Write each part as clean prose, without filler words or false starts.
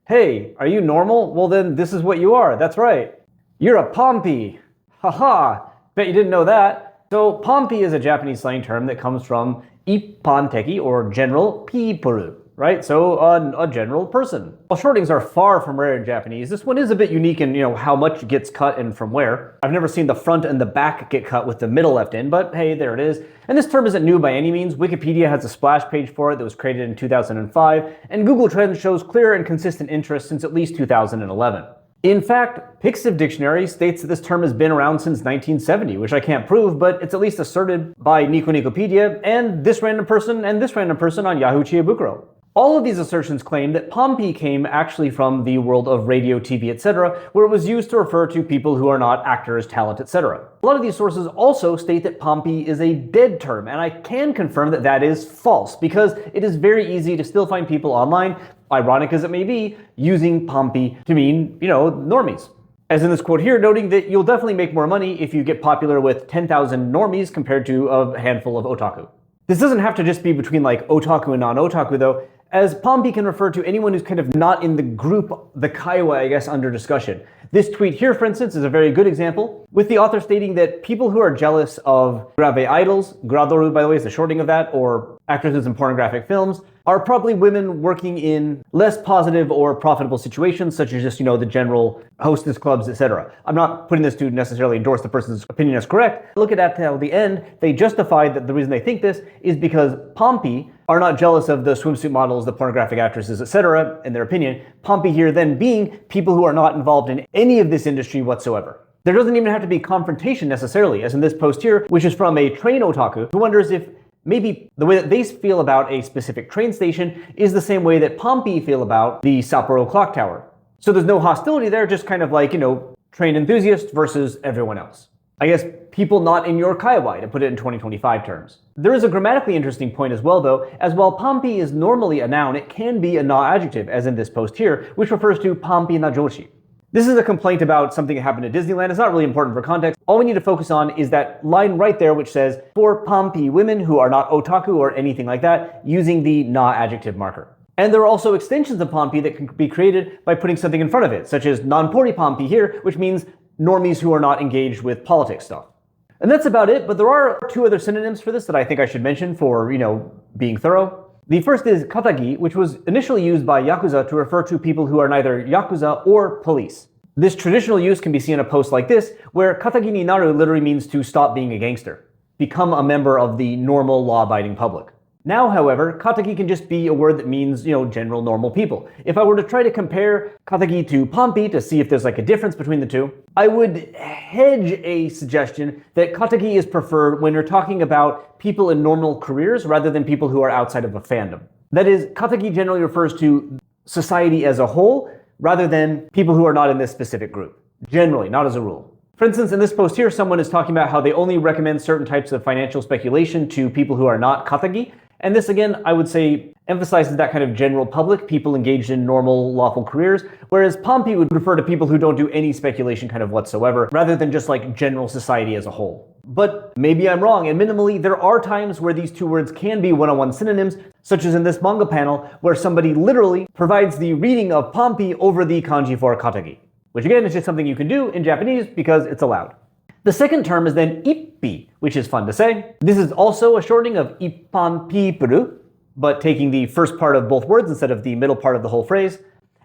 Hey, are you normal? Well then, this is what you are, that's right. You're a Pompy. Haha, bet you didn't know that. So Pompy is a Japanese slang term that comes from ippanteki, or general people, right? So a general person. While shortings are far from rare in Japanese, this one is a bit unique in how much gets cut and from where. I've never seen the front and the back get cut with the middle left in, but hey, there it is. And this term isn't new by any means. Wikipedia has a splash page for it that was created in 2005, and Google Trends shows clear and consistent interest since at least 2011. In fact, Pixiv Dictionary states that this term has been around since 1970, which I can't prove, but it's at least asserted by Nico Nicopedia and this random person on Yahoo Chiabukuro. All of these assertions claim that Pompy came actually from the world of radio, TV, etc., where it was used to refer to people who are not actors, talent, etc. A lot of these sources also state that Pompy is a dead term, and I can confirm that that is false, because it is very easy to still find people online, ironic as it may be, using Pompy to mean, normies. As in this quote here, noting that you'll definitely make more money if you get popular with 10,000 normies compared to a handful of otaku. This doesn't have to just be between like otaku and non-otaku though, as Pompy can refer to anyone who's kind of not in the group, the kaiwa, I guess, under discussion. This tweet here, for instance, is a very good example, with the author stating that people who are jealous of grave idols, gradoru by the way is the shorting of that, or actresses in pornographic films, are probably women working in less positive or profitable situations, such as just, the general hostess clubs, etc. I'm not putting this to necessarily endorse the person's opinion as correct. Look at till the end, they justified that the reason they think this is because Pompy are not jealous of the swimsuit models, the pornographic actresses, etc., in their opinion. Pompy here then being people who are not involved in any of this industry whatsoever. There doesn't even have to be confrontation necessarily, as in this post here, which is from a train otaku who wonders if maybe the way that they feel about a specific train station is the same way that Pompy feel about the Sapporo clock tower. So there's no hostility there, just kind of like, train enthusiasts versus everyone else. I guess people not in your kaiwai, to put it in 2025 terms. There is a grammatically interesting point as well though, as while Pompy is normally a noun, it can be a na adjective, as in this post here, which refers to Pompy na joshi. This is a complaint about something that happened at Disneyland. It's not really important for context. All we need to focus on is that line right there which says, for Pompy women who are not otaku or anything like that, using the na adjective marker. And there are also extensions of Pompy that can be created by putting something in front of it, such as non-pori Pompy here, which means normies who are not engaged with politics stuff. And that's about it, but there are two other synonyms for this that I think I should mention for, being thorough. The first is Katagi, which was initially used by Yakuza to refer to people who are neither Yakuza or police. This traditional use can be seen in a post like this, where Katagi ni naru literally means to stop being a gangster, become a member of the normal law-abiding public. Now, however, Katagi can just be a word that means, general normal people. If I were to try to compare Katagi to Pompy to see if there's like a difference between the two, I would hedge a suggestion that Katagi is preferred when you're talking about people in normal careers rather than people who are outside of a fandom. That is, Katagi generally refers to society as a whole rather than people who are not in this specific group. Generally, not as a rule. For instance, in this post here, someone is talking about how they only recommend certain types of financial speculation to people who are not Katagi. And this, again, I would say emphasizes that kind of general public, people engaged in normal, lawful careers, whereas Pompy would refer to people who don't do any speculation kind of whatsoever, rather than just like general society as a whole. But maybe I'm wrong, and minimally, there are times where these two words can be one-on-one synonyms, such as in this manga panel, where somebody literally provides the reading of Pompy over the kanji for Katagi, which again is just something you can do in Japanese because it's allowed. The second term is then Ippi, which is fun to say. This is also a shortening of Ippan people, but taking the first part of both words instead of the middle part of the whole phrase,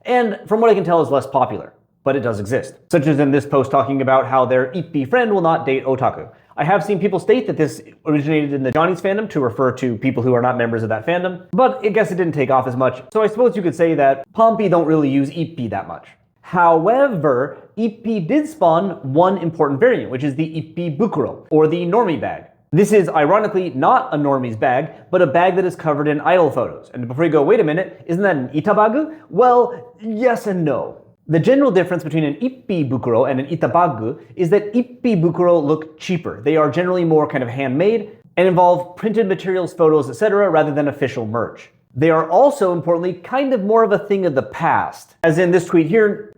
and from what I can tell is less popular, but it does exist. Such as in this post talking about how their Ippi friend will not date otaku. I have seen people state that this originated in the Johnny's fandom to refer to people who are not members of that fandom, but I guess it didn't take off as much, so I suppose you could say that Pompy don't really use Ippi that much. However, Ippi did spawn one important variant, which is the Ippi bukuro, or the normie bag. This is ironically not a normie's bag, but a bag that is covered in idol photos. And before you go, wait a minute, isn't that an itabagu? Well, yes and no. The general difference between an Ippi bukuro and an itabagu is that Ippi bukuro look cheaper. They are generally more kind of handmade and involve printed materials, photos, etc., rather than official merch. They are also, importantly, kind of more of a thing of the past. As in this tweet here,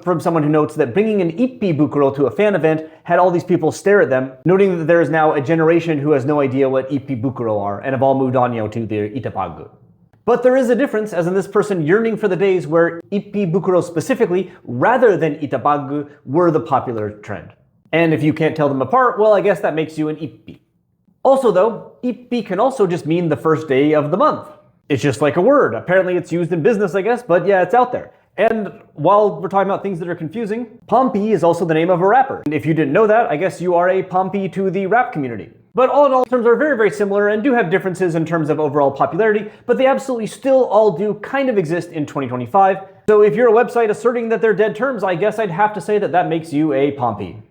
from someone who notes that bringing an Ippi bukuro to a fan event had all these people stare at them, noting that there is now a generation who has no idea what Ippi bukuro are and have all moved on to their itabagu. But there is a difference, as in this person yearning for the days where Ippi bukuro specifically, rather than itabag, were the popular trend. And if you can't tell them apart, well, I guess that makes you an Ippi. Also though, Ippi can also just mean the first day of the month. It's just like a word. Apparently it's used in business, I guess, but yeah, it's out there. And while we're talking about things that are confusing, Pompy is also the name of a rapper. And if you didn't know that, I guess you are a Pompy to the rap community. But all in all, terms are very, very similar and do have differences in terms of overall popularity, but they absolutely still all do kind of exist in 2025. So if you're a website asserting that they're dead terms, I guess I'd have to say that that makes you a Pompy.